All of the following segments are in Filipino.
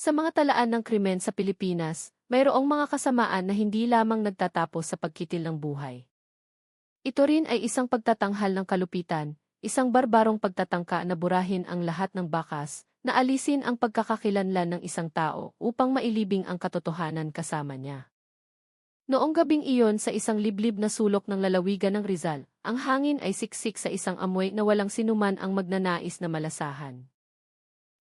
Sa mga talaan ng krimen sa Pilipinas, mayroong mga kasamaan na hindi lamang nagtatapos sa pagkitil ng buhay. Ito rin ay isang pagtatanghal ng kalupitan, isang barbarong pagtatangka na burahin ang lahat ng bakas, na alisin ang pagkakakilanlan ng isang tao upang mailibing ang katotohanan kasama niya. Noong gabing iyon sa isang liblib na sulok ng lalawigan ng Rizal, ang hangin ay siksik sa isang amoy na walang sinuman ang magnanais na malasahan.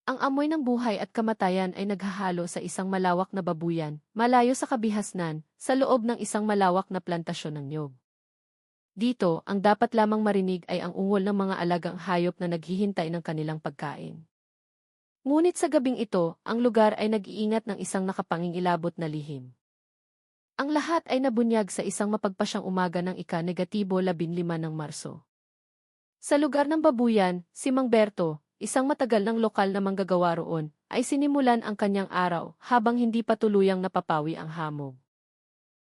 Ang amoy ng buhay at kamatayan ay naghahalo sa isang malawak na babuyan, malayo sa kabihasnan, sa loob ng isang malawak na plantasyon ng niyog. Dito, ang dapat lamang marinig ay ang ungol ng mga alagang hayop na naghihintay ng kanilang pagkain. Ngunit sa gabing ito, ang lugar ay nag-iingat ng isang nakapangingilabot na lihim. Ang lahat ay nabunyag sa isang mapagpasyang umaga ng ika-15 ng Marso. Sa lugar ng babuyan, si Mang Berto, isang matagal ng lokal na manggagawa roon, ay sinimulan ang kanyang araw habang hindi pa tuluyang napapawi ang hamog.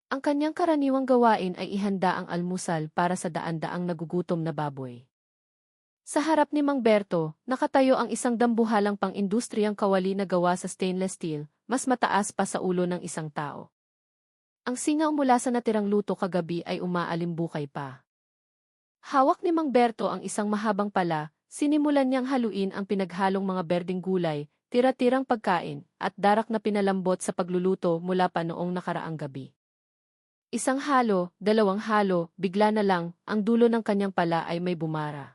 Ang kanyang karaniwang gawain ay ihanda ang almusal para sa daan-daang nagugutom na baboy. Sa harap ni Mang Berto, nakatayo ang isang dambuhalang pang-industriyang kawali na gawa sa stainless steel, mas mataas pa sa ulo ng isang tao. Ang singaw mula sa natirang luto kagabi ay umaalimbukay pa. Hawak ni Mang Berto ang isang mahabang pala, sinimulan niyang haluin ang pinaghalong mga berdeng gulay, tira-tirang pagkain, at darak na pinalambot sa pagluluto mula pa noong nakaraang gabi. Isang halo, dalawang halo, bigla na lang, ang dulo ng kanyang pala ay may bumara.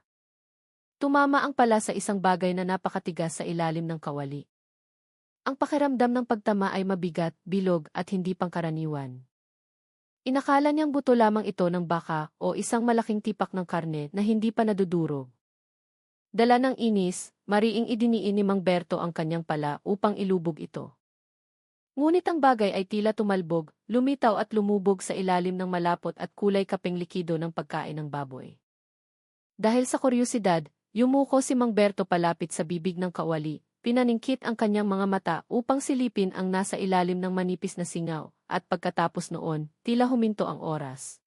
Tumama ang pala sa isang bagay na napakatigas sa ilalim ng kawali. Ang pakiramdam ng pagtama ay mabigat, bilog at hindi pangkaraniwan. Inakala niyang buto lamang ito ng baka o isang malaking tipak ng karne na hindi pa nadudurog. Dala ng inis, mariing idiniin ni Mang Berto ang kanyang pala upang ilubog ito. Ngunit ang bagay ay tila tumalbog, lumitaw at lumubog sa ilalim ng malapot at kulay kapeng likido ng pagkain ng baboy. Dahil sa kuryosidad, yumuko si Mang Berto palapit sa bibig ng kawali. Pinaningkit ang kanyang mga mata upang silipin ang nasa ilalim ng manipis na singaw, at pagkatapos noon, tila huminto ang oras.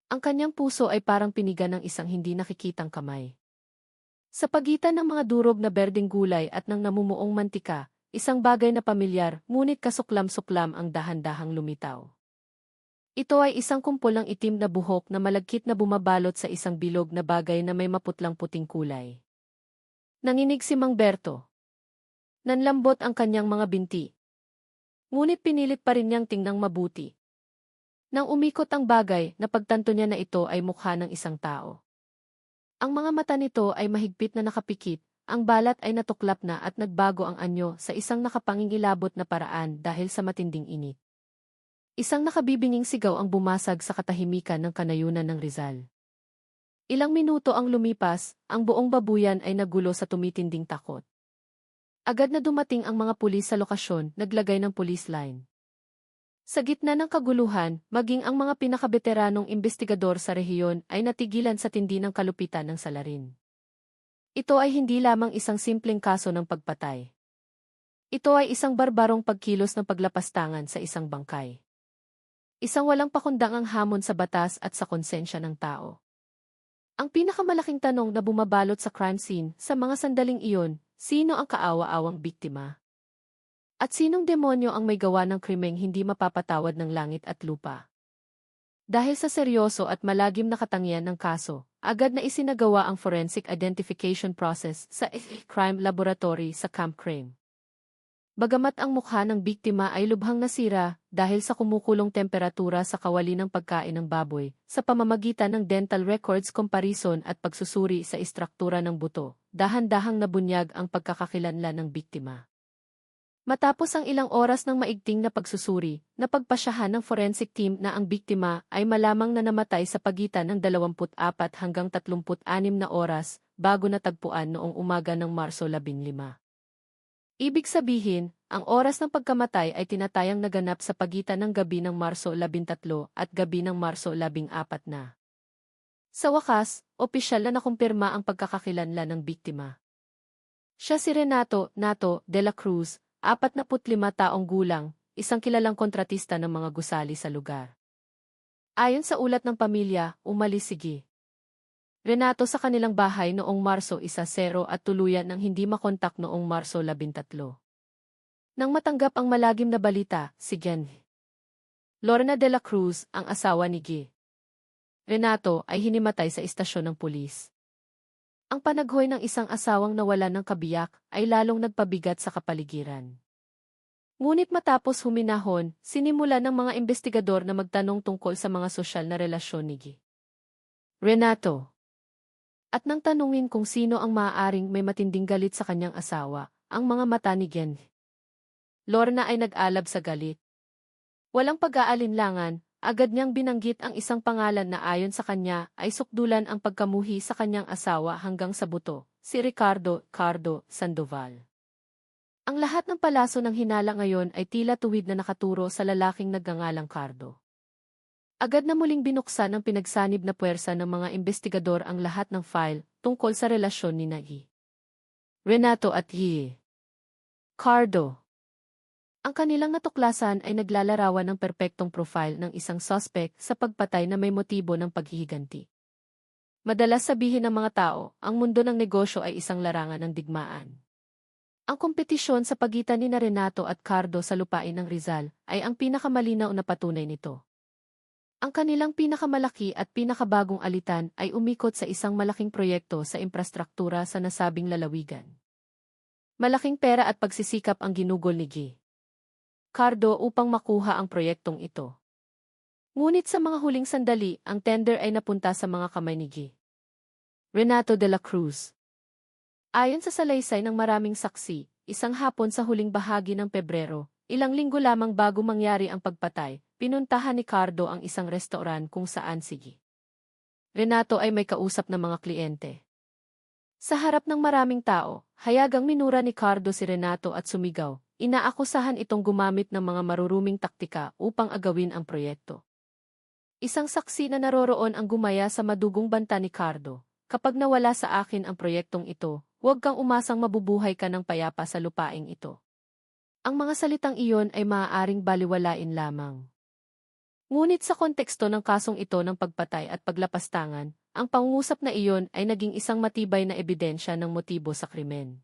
Ang kanyang puso ay parang piniga ng isang hindi nakikitang kamay. Sa pagitan ng mga durog na berdeng gulay at ng namumuong mantika, isang bagay na pamilyar, ngunit kasuklam-suklam ang dahan-dahang lumitaw. Ito ay isang kumpol ng itim na buhok na malagkit na bumabalot sa isang bilog na bagay na may maputlang puting kulay. Nanginig si Mang Berto. Nanlambot ang kanyang mga binti. Ngunit pinilit pa rin niyang tingnang mabuti. Nang umikot ang bagay, napagtanto niya na ito ay mukha ng isang tao. Ang mga mata nito ay mahigpit na nakapikit, ang balat ay natuklap na at nagbago ang anyo sa isang nakapangingilabot na paraan dahil sa matinding init. Isang nakabibinging sigaw ang bumasag sa katahimikan ng kanayunan ng Rizal. Ilang minuto ang lumipas, ang buong babuyan ay nagulo sa tumitinding takot. Agad na dumating ang mga pulis sa lokasyon, naglagay ng police line. Sa gitna ng kaguluhan, maging ang mga pinakabeteranong investigador sa rehiyon ay natigilan sa tindi ng kalupitan ng salarin. Ito ay hindi lamang isang simpleng kaso ng pagpatay. Ito ay isang barbarong pagkilos ng paglapastangan sa isang bangkay. Isang walang pakundangang hamon sa batas at sa konsensya ng tao. Ang pinakamalaking tanong na bumabalot sa crime scene sa mga sandaling iyon, sino ang kaawa-awang biktima? At sinong demonyo ang may gawa ng krimeng hindi mapapatawad ng langit at lupa? Dahil sa seryoso at malagim na katangian ng kaso, agad na isinagawa ang forensic identification process sa crime laboratory sa Camp Crame. Bagamat ang mukha ng biktima ay lubhang nasira dahil sa kumukulong temperatura sa kawali ng pagkain ng baboy, sa pamamagitan ng dental records comparison at pagsusuri sa istruktura ng buto, dahan-dahang nabunyag ang pagkakakilanlan ng biktima. Matapos ang ilang oras ng maigting na pagsusuri, napagpasyahan ng forensic team na ang biktima ay malamang na namatay sa pagitan ng 24 hanggang 36 na oras bago natagpuan noong umaga ng Marso 15. Ibig sabihin, ang oras ng pagkamatay ay tinatayang naganap sa pagitan ng gabi ng Marso 13 at gabi ng Marso 14 na. Sa wakas, opisyal na nakumpirma ang pagkakakilanlan ng biktima. Siya si Renato Nato de la Cruz, 45 taong gulang, isang kilalang kontratista ng mga gusali sa lugar. Ayon sa ulat ng pamilya, umalis si Renato sa kanilang bahay noong Marso 10 at tuluyan ng hindi makontak noong Marso 13. Nang matanggap ang malagim na balita, si Gen. Lorna de la Cruz, ang asawa ni G. Renato, ay hinimatay sa istasyon ng pulis. Ang panaghoy ng isang asawang nawalan ng kabiyak ay lalong nagpabigat sa kapaligiran. Ngunit matapos huminahon, sinimula ng mga investigador na magtanong tungkol sa mga sosyal na relasyon ni G. Renato. At nang tanungin kung sino ang maaaring may matinding galit sa kanyang asawa, ang mga mata ni Gen. Lorna ay nag-alab sa galit. Walang pag-aalinlangan, agad niyang binanggit ang isang pangalan na ayon sa kanya ay sukdulan ang pagkamuhi sa kanyang asawa hanggang sa buto, si Ricardo Sandoval. Ang lahat ng palaso ng hinala ngayon ay tila tuwid na nakaturo sa lalaking nagngangalang Cardo. Agad na muling binuksan ng pinagsanib na puwersa ng mga investigador ang lahat ng file tungkol sa relasyon ni Nagi. Renato at G. Cardo. Ang kanilang natuklasan ay naglalarawan ng perpektong profile ng isang suspect sa pagpatay na may motibo ng paghihiganti. Madalas sabihin ng mga tao, ang mundo ng negosyo ay isang larangan ng digmaan. Ang kompetisyon sa pagitan ni Renato at Cardo sa lupain ng Rizal ay ang pinakamalinaw na patunay nito. Ang kanilang pinakamalaki at pinakabagong alitan ay umikot sa isang malaking proyekto sa infrastruktura sa nasabing lalawigan. Malaking pera at pagsisikap ang ginugol ni G. Cardo upang makuha ang proyektong ito. Ngunit sa mga huling sandali, ang tender ay napunta sa mga kamay ni G. Renato de la Cruz. Ayon sa salaysay ng maraming saksi, isang hapon sa huling bahagi ng Pebrero, ilang linggo lamang bago mangyari ang pagpatay, pinuntahan ni Cardo ang isang restoran kung saan si G. Renato ay may kausap na mga kliyente. Sa harap ng maraming tao, hayagang minura ni Cardo si Renato at sumigaw. Inaakusahan itong gumamit ng mga maruruming taktika upang agawin ang proyekto. Isang saksi na naroroon ang gumaya sa madugong banta ni Cardo. Kapag nawala sa akin ang proyektong ito, huwag kang umasang mabubuhay ka ng payapa sa lupaing ito. Ang mga salitang iyon ay maaaring baliwalain lamang. Ngunit sa konteksto ng kasong ito ng pagpatay at paglapastangan, ang pangungusap na iyon ay naging isang matibay na ebidensya ng motibo sa krimen.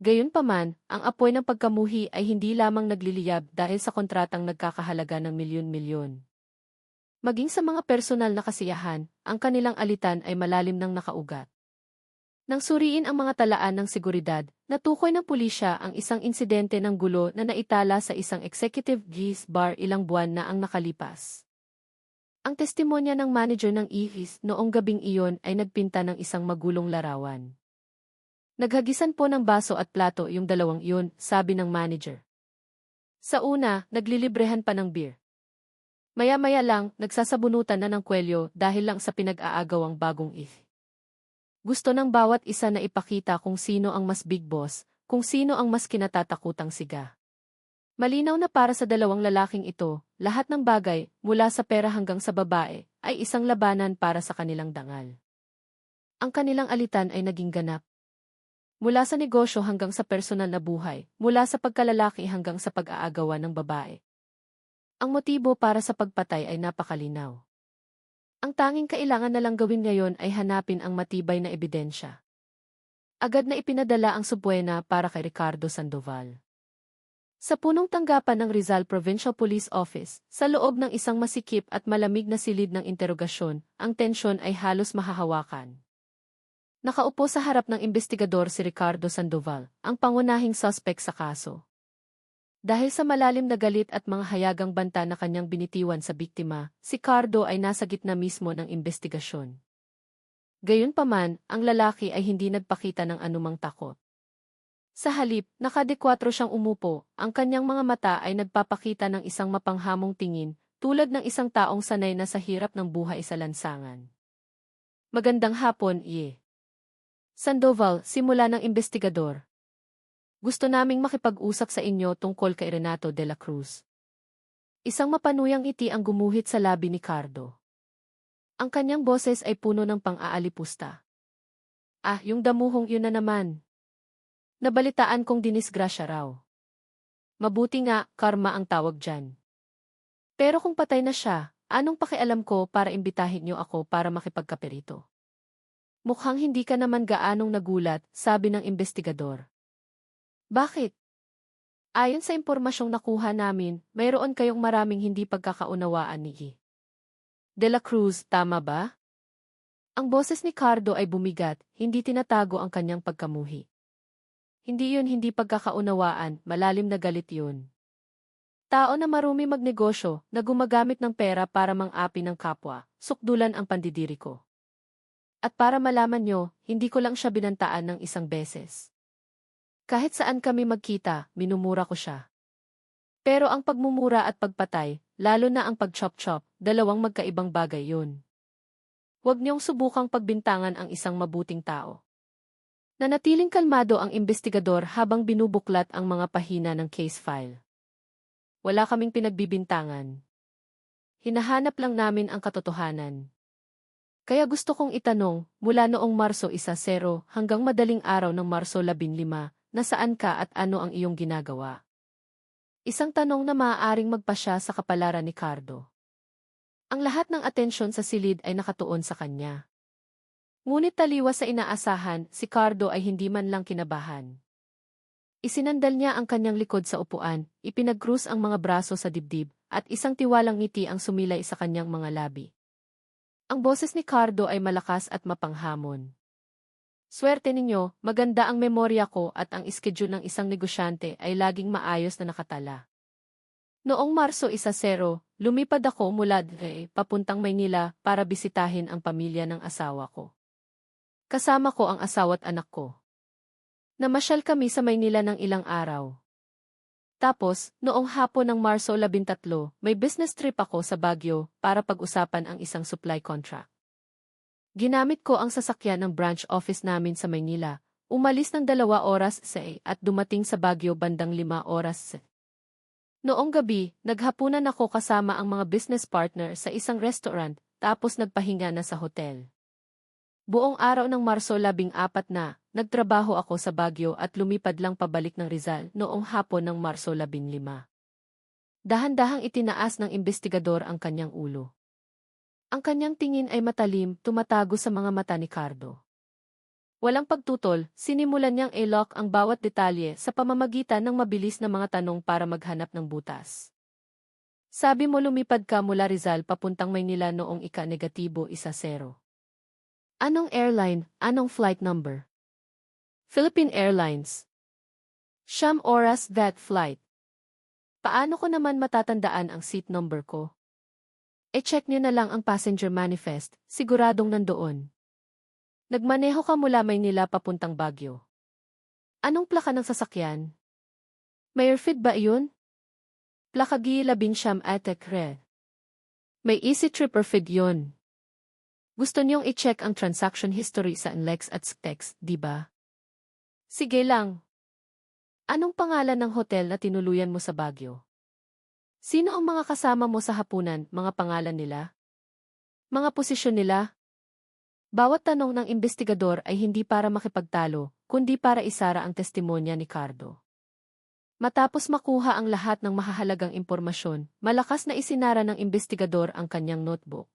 Gayunpaman, ang apoy ng pagkamuhi ay hindi lamang nagliliyab dahil sa kontratang nagkakahalaga ng milyon-milyon. Maging sa mga personal na kasiyahan, ang kanilang alitan ay malalim ng nakaugat. Nang suriin ang mga talaan ng seguridad, natukoy ng pulisya ang isang insidente ng gulo na naitala sa isang executive G's bar ilang buwan na ang nakalipas. Ang testimonya ng manager ng Ihis noong gabing iyon ay nagpinta ng isang magulong larawan. Naghagisan po ng baso at plato yung dalawang iyon, sabi ng manager. Sa una, naglilibrehan pa ng beer. Maya-maya lang, nagsasabunutan na ng kwelyo dahil lang sa pinag-aagawang bagong Gusto ng bawat isa na ipakita kung sino ang mas big boss, kung sino ang mas kinatatakutang siga. Malinaw na para sa dalawang lalaking ito, lahat ng bagay, mula sa pera hanggang sa babae, ay isang labanan para sa kanilang dangal. Ang kanilang alitan ay naging ganap. Mula sa negosyo hanggang sa personal na buhay, mula sa pagkalalaki hanggang sa pag-aagawan ng babae. Ang motibo para sa pagpatay ay napakalinaw. Ang tanging kailangan na lang gawin ngayon ay hanapin ang matibay na ebidensya. Agad na ipinadala ang subwena para kay Ricardo Sandoval. Sa punong tanggapan ng Rizal Provincial Police Office, sa loob ng isang masikip at malamig na silid ng interogasyon, ang tensyon ay halos mahahawakan. Nakaupo sa harap ng investigador si Ricardo Sandoval, ang pangunahing suspect sa kaso. Dahil sa malalim na galit at mga hayagang banta na kanyang binitiwan sa biktima, si Cardo ay nasa gitna mismo ng investigasyon. Gayunpaman, ang lalaki ay hindi nagpakita ng anumang takot. Sa halip, nakadekwatro siyang umupo, ang kanyang mga mata ay nagpapakita ng isang mapanghamong tingin, tulad ng isang taong sanay na sa hirap ng buhay sa lansangan. Magandang hapon, Ye. Sandoval, simula ng investigador. Gusto naming makipag-usap sa inyo tungkol kay Renato de la Cruz. Isang mapanuyang ngiti ang gumuhit sa labi ni Cardo. Ang kanyang boses ay puno ng pang-aalipusta. Ah, yung damuhong yun na naman. Nabalitaan kong dinisgrasya raw. Mabuti nga, karma ang tawag dyan. Pero kung patay na siya, anong pakialam ko para imbitahin niyo ako para makipagkape rito? Mukhang hindi ka naman gaanong nagulat, sabi ng investigador. Bakit? Ayon sa impormasyong nakuha namin, mayroon kayong maraming hindi pagkakaunawaan ni De La Cruz, tama ba? Ang boses ni Cardo ay bumigat, hindi tinatago ang kanyang pagkamuhi. Hindi yun hindi pagkakaunawaan, malalim na galit yun. Tao na marumi magnegosyo, na gumagamit ng pera para mang-api ng kapwa, sukdulan ang pandidiri ko. At para malaman nyo, hindi ko lang siya binantaan ng isang beses. Kahit saan kami magkita, minumura ko siya. Pero ang pagmumura at pagpatay, lalo na ang pag-chop-chop, dalawang magkaibang bagay yun. Huwag niyong subukang pagbintangan ang isang mabuting tao. Nanatiling kalmado ang investigador habang binubuklat ang mga pahina ng case file. Wala kaming pinagbibintangan. Hinahanap lang namin ang katotohanan. Kaya gusto kong itanong, mula noong Marso 10 hanggang madaling araw ng Marso 15, nasaan ka at ano ang iyong ginagawa? Isang tanong na maaaring magpasya sa kapalaran ni Cardo. Ang lahat ng atensyon sa silid ay nakatuon sa kanya. Ngunit taliwas sa inaasahan, si Cardo ay hindi man lang kinabahan. Isinandal niya ang kanyang likod sa upuan, ipinag-krus ang mga braso sa dibdib, at isang tiwalang ngiti ang sumilay sa kanyang mga labi. Ang boses ni Cardo ay malakas at mapanghamon. Swerte ninyo, maganda ang memorya ko at ang iskedul ng isang negosyante ay laging maayos na nakatala. Noong Marso 10, lumipad ako mula papuntang Maynila para bisitahin ang pamilya ng asawa ko. Kasama ko ang asawa at anak ko. Namasyal kami sa Maynila ng ilang araw. Tapos, noong hapon ng Marso 13, may business trip ako sa Baguio para pag-usapan ang isang supply contract. Ginamit ko ang sasakyan ng branch office namin sa Maynila, umalis ng 2 oras at dumating sa Baguio bandang 5 oras. Noong gabi, naghapunan ako kasama ang mga business partner sa isang restaurant, tapos nagpahinga na sa hotel. Buong araw ng Marso 14 na, nagtrabaho ako sa Baguio at lumipad lang pabalik ng Rizal noong hapon ng Marso 15. Dahan-dahang itinaas ng investigador ang kanyang ulo. Ang kanyang tingin ay matalim, tumatago sa mga mata ni Cardo. Walang pagtutol, sinimulan niyang i-lock ang bawat detalye sa pamamagitan ng mabilis na mga tanong para maghanap ng butas. Sabi mo lumipad ka mula Rizal papuntang Maynila noong ika-negatibo 10. Anong airline, anong flight number? Philippine Airlines. Siyam oras that flight. Paano ko naman matatandaan ang seat number ko? E-check niyo na lang ang passenger manifest, siguradong nandoon. Nagmaneho ka mula Maynila papuntang Baguio. Anong plaka ng sasakyan? Mayorfit ba iyon? Plaka G11 Atek Red. May easy trip or feed yun. Gusto niyong i-check ang transaction history sa NLEX at STEX, di ba? Sige lang. Anong pangalan ng hotel na tinuluyan mo sa Baguio? Sino ang mga kasama mo sa hapunan, mga pangalan nila? Mga posisyon nila? Bawat tanong ng investigador ay hindi para makipagtalo, kundi para isara ang testimonya ni Cardo. Matapos makuha ang lahat ng mahahalagang impormasyon, malakas na isinara ng investigador ang kanyang notebook.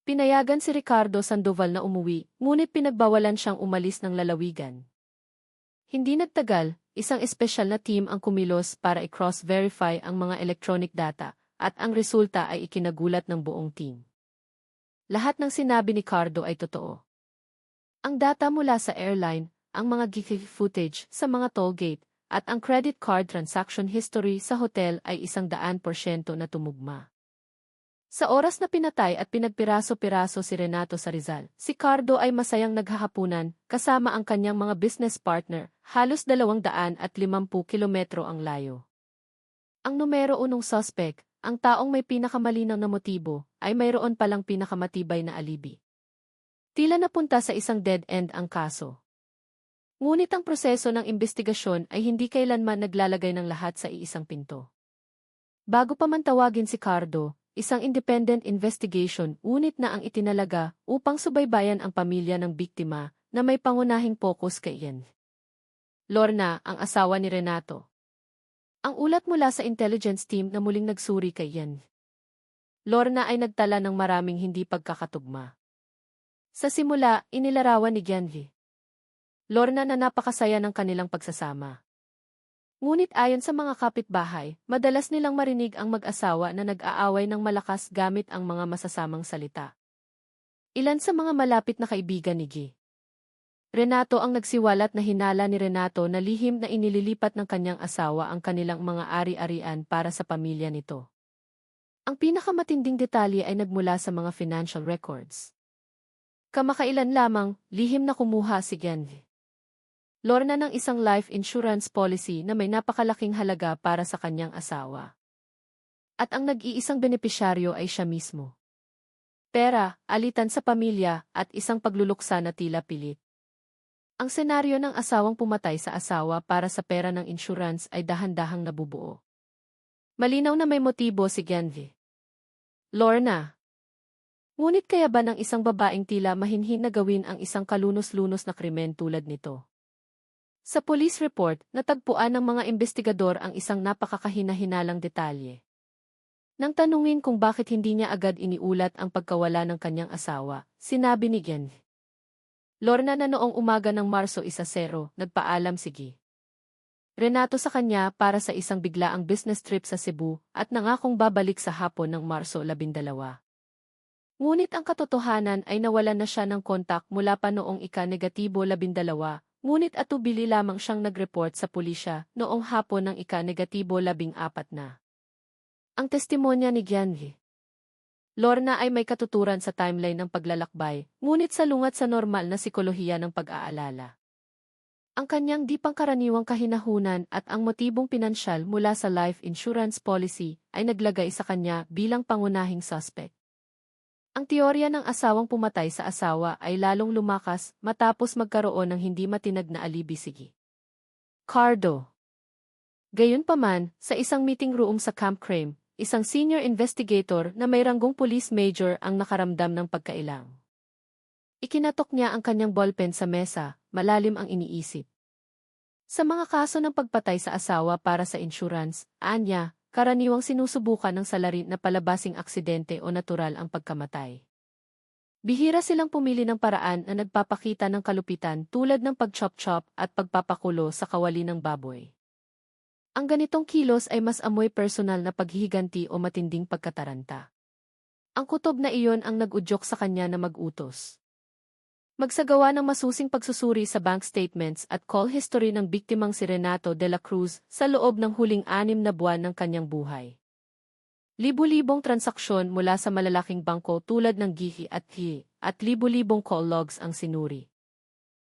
Pinayagan si Ricardo Sandoval na umuwi, ngunit pinagbawalan siyang umalis ng lalawigan. Hindi nagtagal, isang espesyal na team ang kumilos para i-cross-verify ang mga electronic data, at ang resulta ay ikinagulat ng buong team. Lahat ng sinabi ni Cardo ay totoo. Ang data mula sa airline, ang mga GIF footage sa mga toll gate, at ang credit card transaction history sa hotel ay 100% na tumugma. Sa oras na pinatay at pinagpiraso-piraso si Renato sa Rizal, si Cardo ay masayang naghahapunan, kasama ang kanyang mga business partner, halos 250 kilometro ang layo. Ang numero 1 suspect, ang taong may pinakamalinaw na motibo, ay mayroon palang pinakamatibay na alibi. Tila napunta sa isang dead end ang kaso. Ngunit ang proseso ng investigasyon ay hindi kailanman naglalagay ng lahat sa iisang pinto. Bago pa man tawagin si Cardo, isang independent investigation ngunit na ang itinalaga upang subaybayan ang pamilya ng biktima na may pangunahing focus kay Ian. Lorna, ang asawa ni Renato. Ang ulat mula sa intelligence team na muling nagsuri kay Ian. Lorna ay nagtala ng maraming hindi pagkakatugma. Sa simula, inilarawan ni Gianvi Lorna na napakasaya ng kanilang pagsasama. Ngunit ayon sa mga kapitbahay, madalas nilang marinig ang mag-asawa na nag-aaway ng malakas gamit ang mga masasamang salita. Ilan sa mga malapit na kaibigan ni Guy Renato ang nagsiwalat na hinala ni Renato na lihim na inililipat ng kanyang asawa ang kanilang mga ari-arian para sa pamilya nito. Ang pinakamatinding detalye ay nagmula sa mga financial records. Kamakailan lamang, lihim na kumuha si Genv Lorna ng isang life insurance policy na may napakalaking halaga para sa kanyang asawa. At ang nag-iisang benepisyaryo ay siya mismo. Pera, alitan sa pamilya, at isang pagluluksa na tila pilit. Ang senaryo ng asawang pumatay sa asawa para sa pera ng insurance ay dahan-dahang nabubuo. Malinaw na may motibo si Genv Lorna. Ngunit kaya ba ng isang babaeng tila mahinhin na gawin ang isang kalunos-lunos na krimen tulad nito? Sa police report, natagpuan ng mga investigador ang isang napakakahina-hinalang detalye. Nang tanungin kung bakit hindi niya agad iniulat ang pagkawala ng kanyang asawa, sinabi ni Genv Lorna na noong umaga ng Marso 10, nagpaalam si Guy Renato sa kanya para sa isang biglaang business trip sa Cebu at nangakong babalik sa hapon ng Marso 12. Ngunit ang katotohanan ay nawalan na siya ng kontak mula pa noong ika-12, ngunit atubili lamang siyang nag-report sa pulisya noong hapon ng ika-14 na. Ang testimonya ni Genv Lorna ay may katuturan sa timeline ng paglalakbay, ngunit salungat sa normal na sikolohiya ng pag-aalala. Ang kanyang di pangkaraniwang kahinahunan at ang motibong pinansyal mula sa life insurance policy ay naglagay sa kanya bilang pangunahing suspect. Ang teorya ng asawang pumatay sa asawa ay lalong lumakas matapos magkaroon ng hindi matinag na alibi si Guy Cardo. Gayunpaman, sa isang meeting room sa Camp Crame, isang senior investigator na may ranggong police major ang nakaramdam ng pagkailang. Ikinatok niya ang kanyang ballpen sa mesa, malalim ang iniisip. Sa mga kaso ng pagpatay sa asawa para sa insurance, anya, karaniwang sinusubukan ng salarin na palabasing aksidente o natural ang pagkamatay. Bihira silang pumili ng paraan na nagpapakita ng kalupitan tulad ng pag-chop-chop at pagpapakulo sa kawali ng baboy. Ang ganitong kilos ay mas amoy personal na paghihiganti o matinding pagkataranta. Ang kutob na iyon ang nag-udyok sa kanya na mag-utos. Magsagawa ng masusing pagsusuri sa bank statements at call history ng biktimang si Renato de la Cruz sa loob ng huling 6 na buwan ng kanyang buhay. Libu-libong transaksyon mula sa malalaking bangko tulad ng Gihi at libu-libong call logs ang sinuri.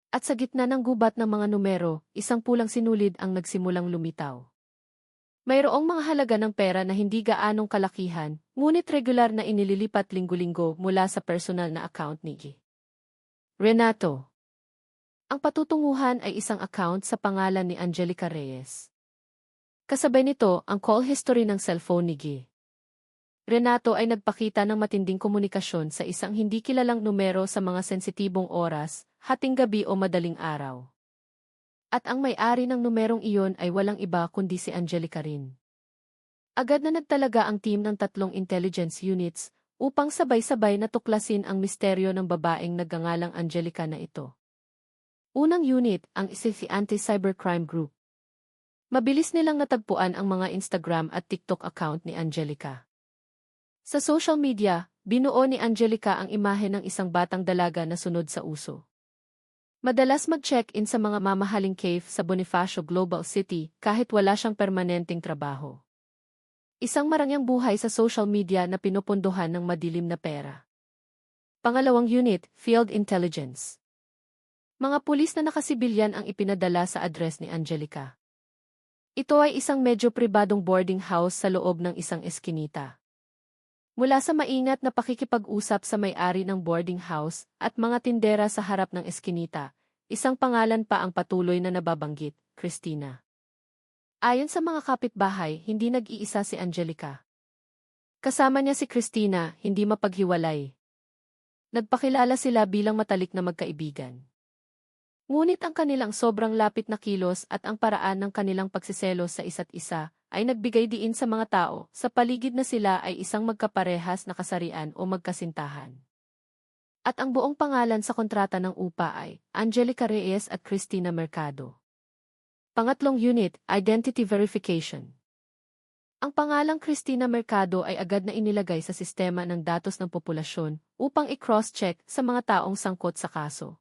At sa gitna ng gubat ng mga numero, isang pulang sinulid ang nagsimulang lumitaw. Mayroong mga halaga ng pera na hindi gaanong kalakihan, ngunit regular na inililipat linggo-linggo mula sa personal na account ni Guy Renato. Ang patutunguhan ay isang account sa pangalan ni Angelica Reyes. Kasabay nito ang call history ng cellphone ni Guy Renato ay nagpakita ng matinding komunikasyon sa isang hindi kilalang numero sa mga sensitibong oras, hating gabi o madaling araw. At ang may-ari ng numerong iyon ay walang iba kundi si Angelica rin. Agad na nagtalaga ang team ng 3 intelligence units upang sabay-sabay na tuklasin ang misteryo ng babaeng nagngangalang Angelica na ito. Unang unit, ang Anti-Cybercrime Group. Mabilis nilang natagpuan ang mga Instagram at TikTok account ni Angelica. Sa social media, binuo ni Angelica ang imahe ng isang batang dalaga na sunod sa uso. Madalas mag-check-in sa mga mamahaling cave sa Bonifacio Global City kahit wala siyang permanenteng trabaho. Isang marangyang buhay sa social media na pinupunduhan ng madilim na pera. Pangalawang unit, Field Intelligence. Mga pulis na nakasibilyan ang ipinadala sa address ni Angelica. Ito ay isang medyo pribadong boarding house sa loob ng isang eskinita. Mula sa maingat na pakikipag-usap sa may-ari ng boarding house at mga tindera sa harap ng eskinita, isang pangalan pa ang patuloy na nababanggit, Christina. Ayon sa mga kapitbahay, hindi nag-iisa si Angelica. Kasama niya si Christina, hindi mapaghiwalay. Nagpakilala sila bilang matalik na magkaibigan. Ngunit ang kanilang sobrang lapit na kilos at ang paraan ng kanilang pagsiselos sa isa't isa, ay nagbigay diin sa mga tao sa paligid na sila ay isang magkaparehas na kasarian o magkasintahan. At ang buong pangalan sa kontrata ng upa ay Angelica Reyes at Christina Mercado. Pangatlong unit, Identity Verification. Ang pangalang Cristina Mercado ay agad na inilagay sa sistema ng datos ng populasyon upang i-cross-check sa mga taong sangkot sa kaso.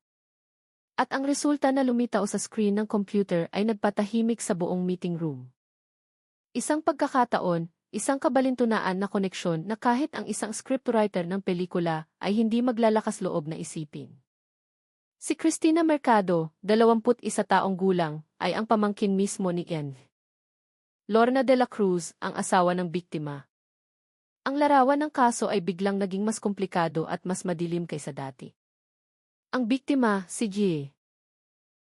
At ang resulta na lumitaw sa screen ng computer ay nagpatahimik sa buong meeting room. Isang pagkakataon, isang kabalintunaan na koneksyon na kahit ang isang scriptwriter ng pelikula ay hindi maglalakas loob na isipin. Si Cristina Mercado, 21 taong gulang, ay ang pamangkin mismo ni Ian Lorna de la Cruz, ang asawa ng biktima. Ang larawan ng kaso ay biglang naging mas komplikado at mas madilim kaysa dati. Ang biktima, si G.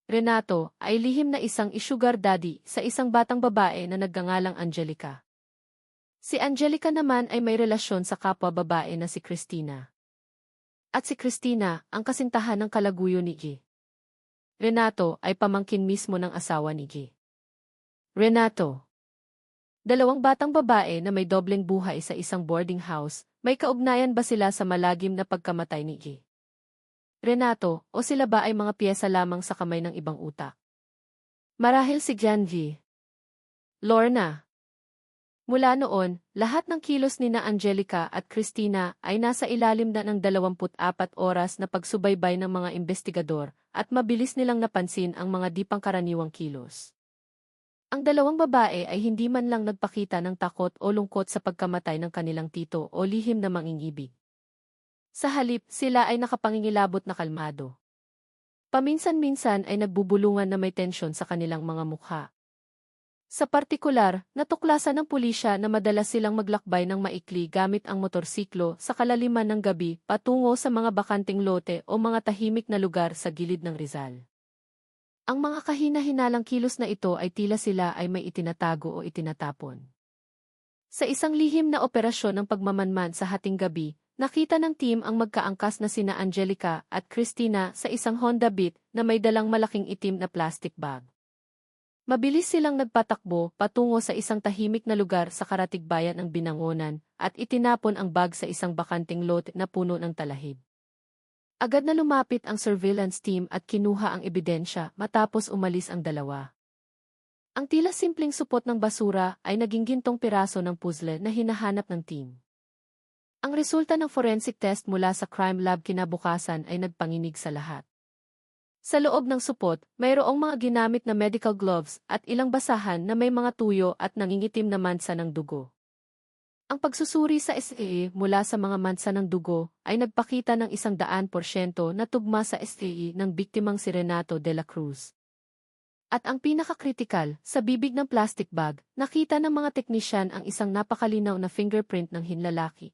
Renato, ay lihim na isang sugar daddy sa isang batang babae na nagngangalang Angelica. Si Angelica naman ay may relasyon sa kapwa babae na si Cristina. At si Cristina, ang kasintahan ng kalaguyo ni G. Renato ay pamangkin mismo ng asawa ni G. Renato. Dalawang batang babae na may dobleng buhay sa isang boarding house, may kaugnayan ba sila sa malagim na pagkamatay ni G. Renato, o sila ba ay mga piyesa lamang sa kamay ng ibang utak? Marahil si Gian G. Lorna. Mula noon, lahat ng kilos nina Angelica at Cristina ay nasa ilalim na ng 24 oras na pagsubaybay ng mga investigador at mabilis nilang napansin ang mga di pangkaraniwang kilos. Ang dalawang babae ay hindi man lang nagpakita ng takot o lungkot sa pagkamatay ng kanilang tito o lihim na mangingibig. Sa halip, sila ay nakapangingilabot na kalmado. Paminsan-minsan ay nagbubulungan na may tensyon sa kanilang mga mukha. Sa partikular, natuklasan ng pulisya na madalas silang maglakbay ng maikli gamit ang motorsiklo sa kalaliman ng gabi patungo sa mga bakanting lote o mga tahimik na lugar sa gilid ng Rizal. Ang mga kahina-hinalang kilos na ito ay tila sila ay may itinatago o itinatapon. Sa isang lihim na operasyon ng pagmamanman sa hating gabi, nakita ng team ang magkaangkas na sina Angelica at Cristina sa isang Honda Beat na may dalang malaking itim na plastic bag. Mabilis silang nagpatakbo patungo sa isang tahimik na lugar sa karatigbayan ng Binangonan at itinapon ang bag sa isang bakanting lote na puno ng talahib. Agad na lumapit ang surveillance team at kinuha ang ebidensya matapos umalis ang dalawa. Ang tila simpleng supot ng basura ay naging gintong piraso ng puzzle na hinahanap ng team. Ang resulta ng forensic test mula sa crime lab kinabukasan ay nagpanginig sa lahat. Sa loob ng supot, mayroong mga ginamit na medical gloves at ilang basahan na may mga tuyo at nangingitim na mansa ng dugo. Ang pagsusuri sa SAE mula sa mga mansa ng dugo ay nagpakita ng 100% na tugma sa SAE ng biktimang si Renato de la Cruz. At ang pinakakritikal, sa bibig ng plastic bag, nakita ng mga teknisyan ang isang napakalinaw na fingerprint ng hinlalaki.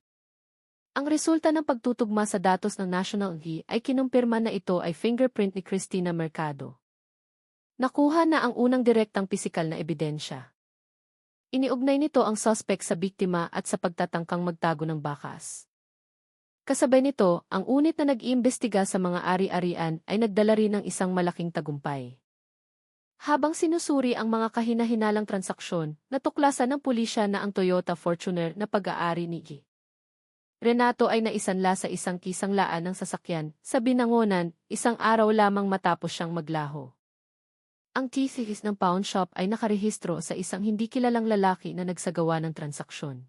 Ang resulta ng pagtutugma sa datos ng National Guard ay kinumpirma na ito ay fingerprint ni Cristina Mercado. Nakuha na ang unang direktang pisikal na ebidensya. Iniugnay nito ang suspect sa biktima at sa pagtatangkang magtago ng bakas. Kasabay nito, ang unit na nag-iimbestiga sa mga ari-arian ay nagdala rin ng isang malaking tagumpay. Habang sinusuri ang mga kahina-hinalang transaksyon, natuklasan ng pulisya na ang Toyota Fortuner na pag-aari ni G. Renato ay naisanla sa isang kisanglaan ng sasakyan sa Binangonan, isang araw lamang matapos siyang maglaho. Ang thesis ng pawn shop ay nakarehistro sa isang hindi kilalang lalaki na nagsagawa ng transaksyon.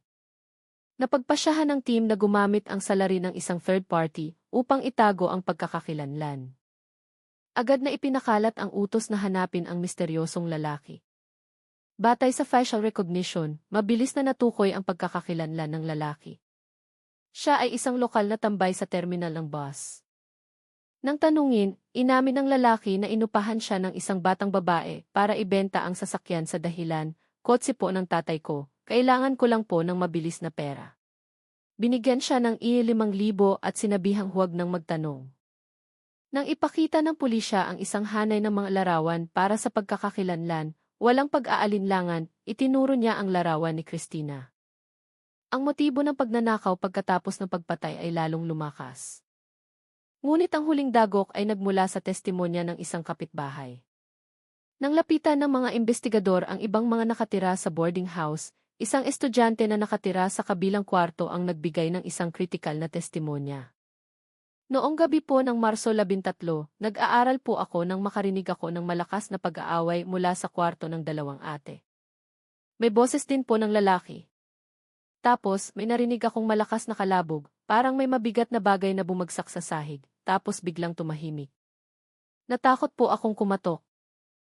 Napagpasyahan ng team na gumamit ang salarin ng isang third party upang itago ang pagkakakilanlan. Agad na ipinakalat ang utos na hanapin ang misteryosong lalaki. Batay sa facial recognition, mabilis na natukoy ang pagkakakilanlan ng lalaki. Siya ay isang lokal na tambay sa terminal ng bus. Nang tanungin, inamin ng lalaki na inupahan siya ng isang batang babae para ibenta ang sasakyan sa dahilan, "Kotse po ng tatay ko, kailangan ko lang po ng mabilis na pera." Binigyan siya ng ₱5,000 at sinabihang huwag nang magtanong. Nang ipakita ng pulisya ang isang hanay ng mga larawan para sa pagkakakilanlan, walang pag-aalinlangan, itinuro niya ang larawan ni Cristina. Ang motibo ng pagnanakaw pagkatapos ng pagpatay ay lalong lumakas. Ngunit ang huling dagok ay nagmula sa testimonya ng isang kapitbahay. Nang lapitan ng mga investigador ang ibang mga nakatira sa boarding house, isang estudyante na nakatira sa kabilang kwarto ang nagbigay ng isang kritikal na testimonya. Noong gabi po ng Marso 13, nag-aaral po ako nang makarinig ako ng malakas na pag-aaway mula sa kwarto ng dalawang ate. May boses din po ng lalaki. Tapos, may narinig akong malakas na kalabog, parang may mabigat na bagay na bumagsak sa sahig, tapos biglang tumahimik. Natakot po akong kumatok.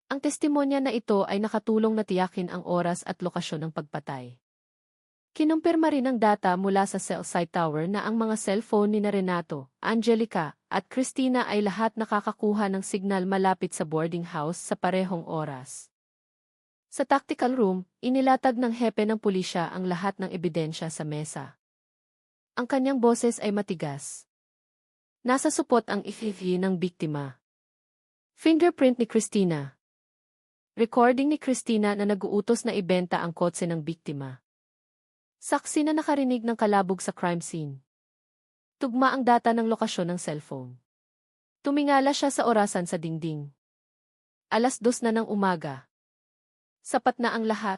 Ang testimonya na ito ay nakatulong na tiyakin ang oras at lokasyon ng pagpatay. Kinumpirma rin ng data mula sa cell site tower na ang mga cellphone ni Renato, Angelica, at Christina ay lahat nakakakuha ng signal malapit sa boarding house sa parehong oras. Sa tactical room, inilatag ng hepe ng pulisya ang lahat ng ebidensya sa mesa. Ang kanyang boses ay matigas. Nasa supot ang FFV ng biktima. Fingerprint ni Christina. Recording ni Christina na nag-uutos na ibenta ang kotse ng biktima. Saksi na nakarinig ng kalabog sa crime scene. Tugma ang data ng lokasyon ng cellphone. Tumingala siya sa orasan sa dingding. 2:00 na ng umaga. Sapat na ang lahat.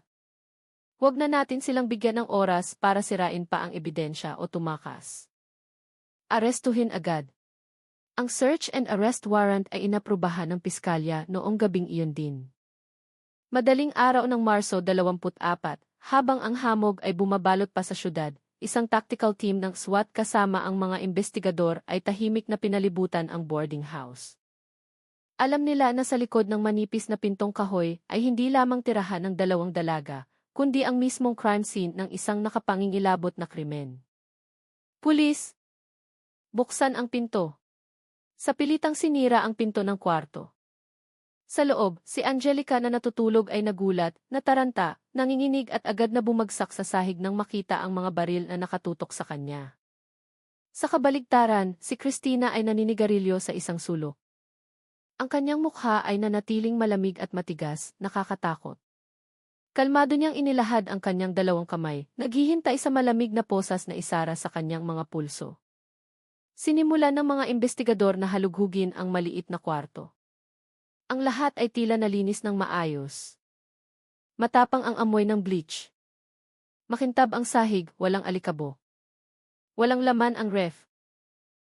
Huwag na natin silang bigyan ng oras para sirain pa ang ebidensya o tumakas. Arestuhin agad. Ang search and arrest warrant ay inaprubahan ng piskalya noong gabing iyon din. Madaling araw ng Marso 24, habang ang hamog ay bumabalot pa sa syudad, isang tactical team ng SWAT kasama ang mga investigador ay tahimik na pinalibutan ang boarding house. Alam nila na sa likod ng manipis na pintong kahoy ay hindi lamang tirahan ng dalawang dalaga, kundi ang mismong crime scene ng isang nakapangingilabot na krimen. Pulis! Buksan ang pinto. Sa pilitang sinira ang pinto ng kwarto. Sa loob, si Angelica na natutulog ay nagulat, nataranta, nanginginig at agad na bumagsak sa sahig nang makita ang mga baril na nakatutok sa kanya. Sa kabaligtaran, si Christina ay naninigarilyo sa isang sulok. Ang kanyang mukha ay nanatiling malamig at matigas, nakakatakot. Kalmado niyang inilahad ang kanyang dalawang kamay, naghihintay sa malamig na posas na isara sa kanyang mga pulso. Sinimulan ng mga investigador na halughugin ang maliit na kwarto. Ang lahat ay tila nalinis ng maayos. Matapang ang amoy ng bleach. Makintab ang sahig, walang alikabok. Walang laman ang ref.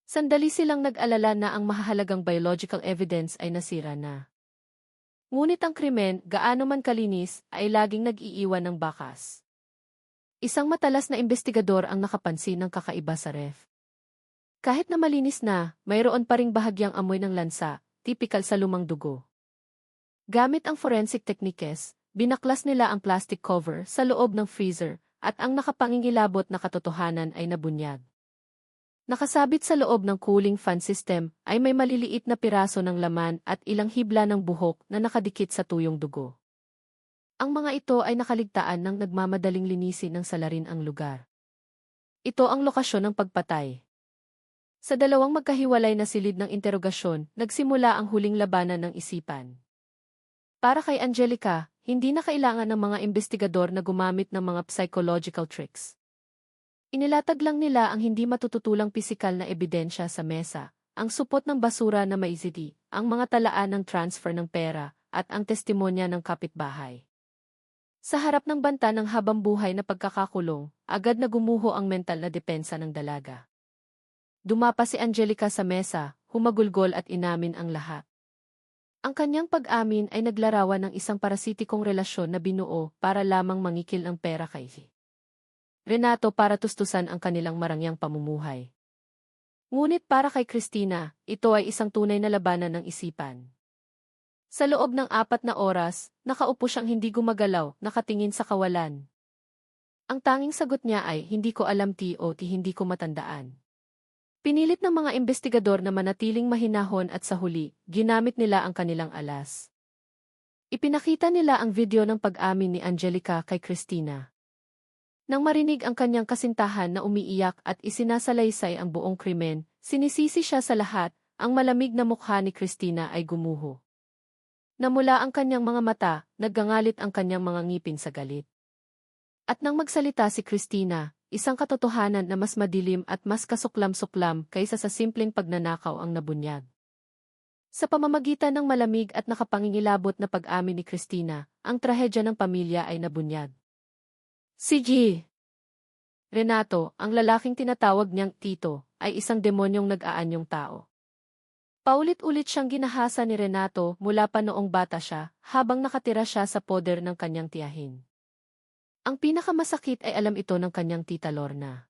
Sandali silang nag-alala na ang mahahalagang biological evidence ay nasira na. Ngunit ang krimen, gaano man kalinis, ay laging nag-iiwan ng bakas. Isang matalas na investigador ang nakapansin ng kakaiba sa ref. Kahit na malinis na, mayroon pa ring bahagyang amoy ng lansa, tipikal sa lumang dugo. Gamit ang forensic techniques, binaklas nila ang plastic cover sa loob ng freezer at ang nakapangingilabot na katotohanan ay nabunyag. Nakasabit sa loob ng cooling fan system ay may maliliit na piraso ng laman at ilang hibla ng buhok na nakadikit sa tuyong dugo. Ang mga ito ay nakaligtaan ng nagmamadaling linisin ng salarin ang lugar. Ito ang lokasyon ng pagpatay. Sa dalawang magkahiwalay na silid ng interogasyon, nagsimula ang huling labanan ng isipan. Para kay Angelica, hindi na kailangan ng mga investigador na gumamit ng mga psychological tricks. Inilatag lang nila ang hindi matututulang pisikal na ebidensya sa mesa, ang supot ng basura na maisidi, ang mga talaan ng transfer ng pera, at ang testimonya ng kapitbahay. Sa harap ng banta ng habambuhay na pagkakakulong, agad na gumuho ang mental na depensa ng dalaga. Dumapa si Angelica sa mesa, humagulgol at inamin ang lahat. Ang kanyang pag-amin ay naglarawan ng isang parasitikong relasyon na binuo para lamang mangikil ng pera kay Renato para tustusan ang kanilang marangyang pamumuhay. Ngunit para kay Christina, ito ay isang tunay na labanan ng isipan. Sa loob ng 4 na oras, nakaupo siyang hindi gumagalaw, nakatingin sa kawalan. Ang tanging sagot niya ay, hindi ko alam T.O.T. hindi ko matandaan. Pinilit ng mga investigador na manatiling mahinahon at sa huli, ginamit nila ang kanilang alas. Ipinakita nila ang video ng pag-amin ni Angelica kay Christina. Nang marinig ang kanyang kasintahan na umiiyak at isinasalaysay ang buong krimen, sinisisi siya sa lahat, ang malamig na mukha ni Christina ay gumuho. Namula ang kanyang mga mata, naggangalit ang kanyang mga ngipin sa galit. At nang magsalita si Christina, isang katotohanan na mas madilim at mas kasuklam-suklam kaysa sa simpleng pagnanakaw ang nabunyag. Sa pamamagitan ng malamig at nakapangingilabot na pag-amin ni Christina, ang trahedya ng pamilya ay nabunyag. Si G. Renato, ang lalaking tinatawag niyang Tito, ay isang demonyong nag-aanyong tao. Paulit-ulit siyang ginahasa ni Renato mula pa noong bata siya, habang nakatira siya sa poder ng kanyang tiyahin. Ang pinakamasakit ay alam ito ng kanyang tita Lorna.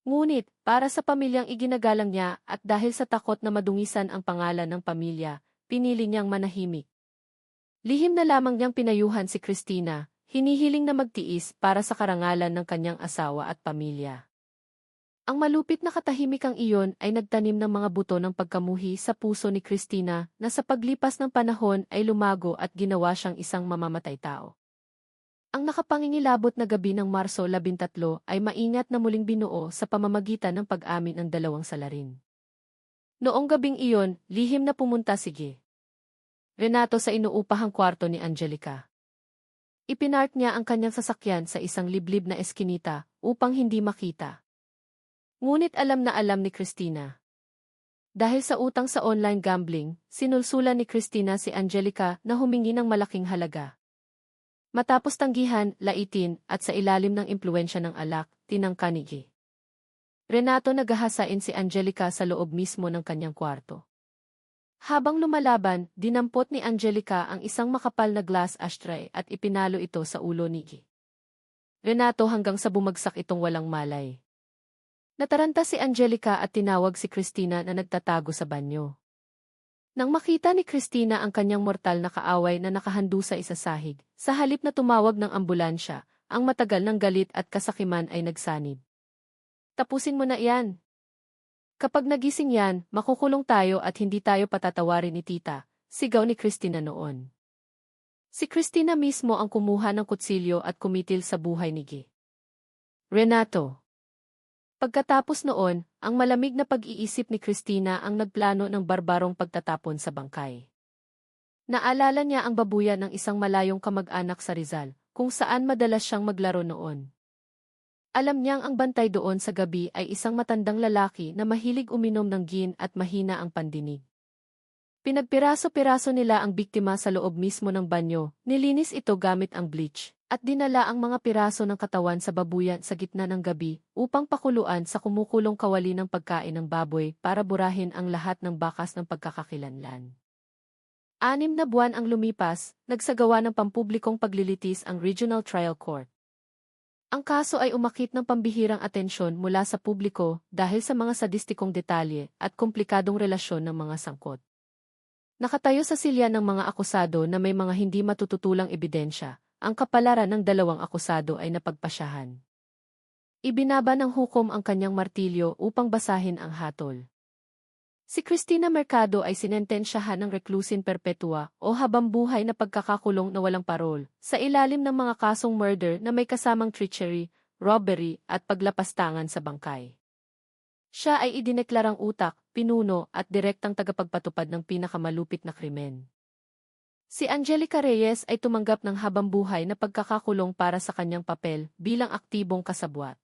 Ngunit, para sa pamilyang iginagalang niya at dahil sa takot na madungisan ang pangalan ng pamilya, pinili niyang manahimik. Lihim na lamang niyang pinayuhan si Christina, hinihiling na magtiis para sa karangalan ng kanyang asawa at pamilya. Ang malupit na katahimikang iyon ay nagtanim ng mga buto ng pagkamuhi sa puso ni Christina na sa paglipas ng panahon ay lumago at ginawa siyang isang mamamatay tao. Ang nakapangingilabot na gabi ng Marso 13 ay maingat na muling binuo sa pamamagitan ng pag-amin ng dalawang salarin. Noong gabing iyon, lihim na pumunta si Renato sa inuupahang kwarto ni Angelica. Ipinark niya ang kanyang sasakyan sa isang liblib na eskinita upang hindi makita. Ngunit alam na alam ni Christina. Dahil sa utang sa online gambling, sinulsulan ni Christina si Angelica na humingi ng malaking halaga. Matapos tanggihan, laitin, at sa ilalim ng impluensya ng alak, tinangka ni Renato naghahasain si Angelica sa loob mismo ng kanyang kwarto. Habang lumalaban, dinampot ni Angelica ang isang makapal na glass ashtray at ipinalo ito sa ulo ni Renato hanggang sa bumagsak itong walang malay. Nataranta si Angelica at tinawag si Christina na nagtatago sa banyo. Nang makita ni Christina ang kanyang mortal na kaaway na nakahandusay sa sahig, sa halip na tumawag ng ambulansya, ang matagal ng galit at kasakiman ay nagsanib. Tapusin mo na iyan. Kapag nagising yan, makukulong tayo at hindi tayo patatawarin ni tita, sigaw ni Christina noon. Si Christina mismo ang kumuha ng kutsilyo at kumitil sa buhay ni Renato. Pagkatapos noon, ang malamig na pag-iisip ni Christina ang nagplano ng barbarong pagtatapon sa bangkay. Naalala niya ang babuyan ng isang malayong kamag-anak sa Rizal, kung saan madalas siyang maglaro noon. Alam niyang ang bantay doon sa gabi ay isang matandang lalaki na mahilig uminom ng gin at mahina ang pandinig. Pinagpiraso-piraso nila ang biktima sa loob mismo ng banyo, nilinis ito gamit ang bleach, at dinala ang mga piraso ng katawan sa babuyan sa gitna ng gabi upang pakuluan sa kumukulong kawali ng pagkain ng baboy para burahin ang lahat ng bakas ng pagkakakilanlan. 6 na buwan ang lumipas, nagsagawa ng pampublikong paglilitis ang Regional Trial Court. Ang kaso ay umakit ng pambihirang atensyon mula sa publiko dahil sa mga sadistikong detalye at komplikadong relasyon ng mga sangkot. Nakatayo sa silya ng mga akusado na may mga hindi matututulang ebidensya, ang kapalaran ng dalawang akusado ay napagpasyahan. Ibinaba ng hukom ang kanyang martilyo upang basahin ang hatol. Si Christina Mercado ay sinentensyahan ng reclusin perpetua o habambuhay na pagkakakulong na walang parol, sa ilalim ng mga kasong murder na may kasamang treachery, robbery at paglapastangan sa bangkay. Siya ay idineklarang utak, pinuno at direktang tagapagpatupad ng pinakamalupit na krimen. Si Angelica Reyes ay tumanggap ng habambuhay na pagkakakulong para sa kanyang papel bilang aktibong kasabwat.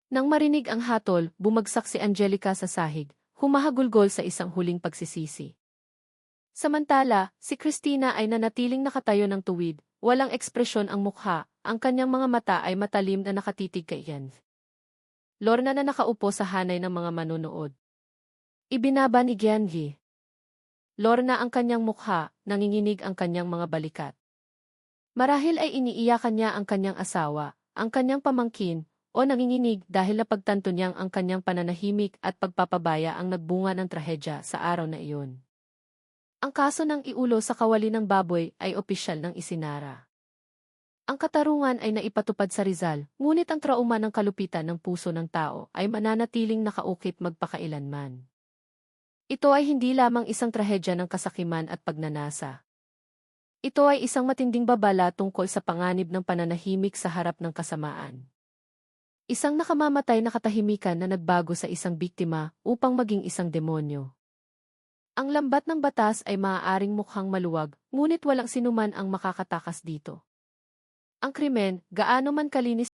Nang marinig ang hatol, bumagsak si Angelica sa sahig, humahagulgol sa isang huling pagsisisi. Samantala, si Christina ay nanatiling nakatayo ng tuwid, walang ekspresyon ang mukha, ang kanyang mga mata ay matalim na nakatitig kay Lorna na nakaupo sa hanay ng mga manonood. Ibinaba ni Giangi. Lorna ang kanyang mukha, nanginginig ang kanyang mga balikat. Marahil ay iniiyakan niya ang kanyang asawa, ang kanyang pamangkin, o nanginginig dahil napagtanto niyang ang kanyang pananahimik at pagpapabaya ang nagbunga ng trahedya sa araw na iyon. Ang kaso ng iulo sa kawali ng baboy ay opisyal ng isinara. Ang katarungan ay naipatupad sa Rizal, ngunit ang trauma ng kalupitan ng puso ng tao ay mananatiling nakaukit magpakailanman. Ito ay hindi lamang isang trahedya ng kasakiman at pagnanasa. Ito ay isang matinding babala tungkol sa panganib ng pananahimik sa harap ng kasamaan. Isang nakamamatay na katahimikan na nagbago sa isang biktima upang maging isang demonyo. Ang lambat ng batas ay maaaring mukhang maluwag, ngunit walang sinuman ang makakatakas dito. Ang krimen, gaano man kalinis